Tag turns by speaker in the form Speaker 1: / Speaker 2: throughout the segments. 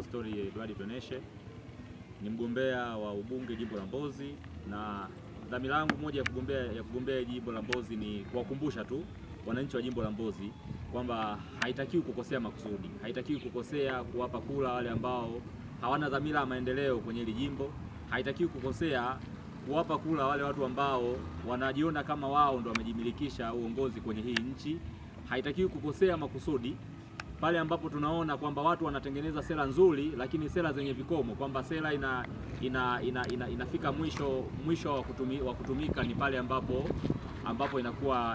Speaker 1: Story Edward Toneshe ni mgombea wa ubunge jimbo la Mbozi, na dhamira yangu moja ya kugombea jimbo la Mbozi ni kuwakumbusha tu wananchi wa jimbo la Mbozi kwamba haitakiwi kukosea makusudi, haitakiwi kukosea kuwapa kula wale ambao hawana dhamira ya maendeleo kwenye hili jimbo, haitakiwi kukosea kuwapa kula wale watu ambao wanajiona kama wao ndo wamejimilikisha uongozi kwenye hii nchi. Haitakiwi kukosea makusudi pale ambapo tunaona kwamba watu wanatengeneza sera nzuri lakini sera zenye vikomo, kwamba sera inafika mwisho wa kutumika ni pale ambapo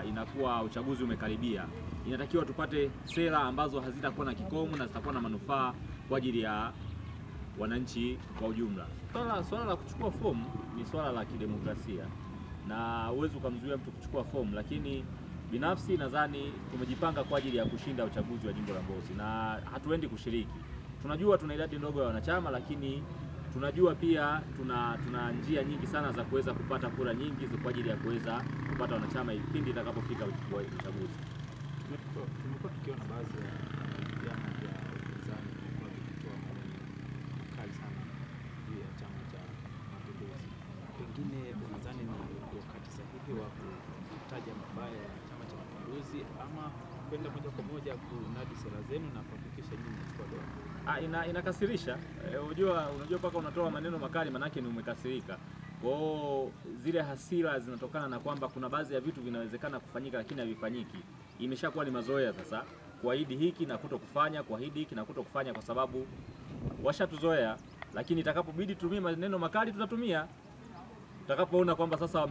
Speaker 1: inakuwa uchaguzi umekaribia. Inatakiwa tupate sera ambazo hazitakuwa na kikomo na zitakuwa na manufaa kwa ajili ya wananchi kwa ujumla. Swala la kuchukua fomu ni swala la kidemokrasia na huwezi ukamzuia mtu kuchukua fomu, lakini binafsi nadhani tumejipanga kwa ajili ya kushinda uchaguzi wa jimbo la Mbozi na hatuendi kushiriki. Tunajua tuna idadi ndogo ya wanachama, lakini tunajua pia tuna njia nyingi sana za kuweza kupata kura nyingi kwa ajili ya kuweza kupata wanachama pindi itakapofika uchaguzi.
Speaker 2: Tumekuwa tukiona baadhi ya vyama vya upinzani kwa vikitoa maneno makali sana juu ya Chama cha Mapinduzi. Pengine unadhani ni wakati sahihi wa kutaja mabaya ya Chama cha Mapinduzi ama kwenda moja kwa moja kunadi sera zenu na kuhakikisha nyinyi mnachukua dola?
Speaker 1: Inakasirisha. Unajua paka unatoa maneno makali manake ni umekasirika. Kwa zile hasira zinatokana na kwamba kuna baadhi ya vitu vinawezekana kufanyika lakini havifanyiki. Imeshakuwa ni mazoea sasa kuahidi hiki na kutokufanya, kuahidi hiki na kutokufanya, kwa sababu washatuzoea. Lakini itakapobidi tutumie maneno makali tutatumia. Tutakapoona kwamba sasa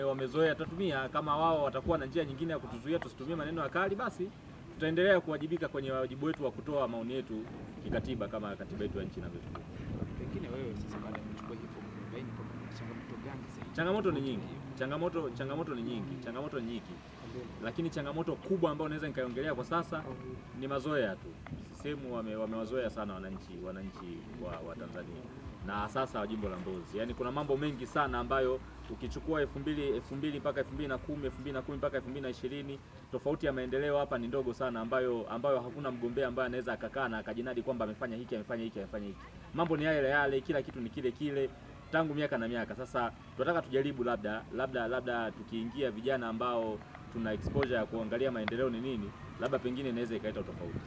Speaker 1: wamezoea tutatumia. Kama wao watakuwa na njia nyingine ya kutuzuia tusitumie maneno makali, basi tutaendelea kuwajibika kwenye wajibu wetu wa kutoa maoni yetu kikatiba kama katiba yetu ya nchi inavyotupa.
Speaker 2: Pengine wewe sasa baada ya kuchukua hivyo unabaini kwamba changamoto gani sasa?
Speaker 1: Changamoto ni nyingi. Changamoto ni nyingi. Lakini changamoto kubwa ambayo naweza nikaiongelea kwa sasa ni mazoea tu. Sehemu wamewazoea sana wananchi wa Tanzania na sasa wa jimbo la Mbozi. Yaani kuna mambo mengi sana ambayo ukichukua 2000 mpaka 2010, 2010 mpaka 2020, tofauti ya maendeleo hapa ni ndogo sana ambayo hakuna mgombea ambaye anaweza akakaa na akajinadi kwamba amefanya hiki. Mambo ni yale, kila kitu ni kile tangu miaka na miaka. Sasa tunataka tujaribu labda tukiingia vijana ambao tuna exposure ya kuangalia maendeleo ni nini, labda pengine inaweza ikaleta tofauti.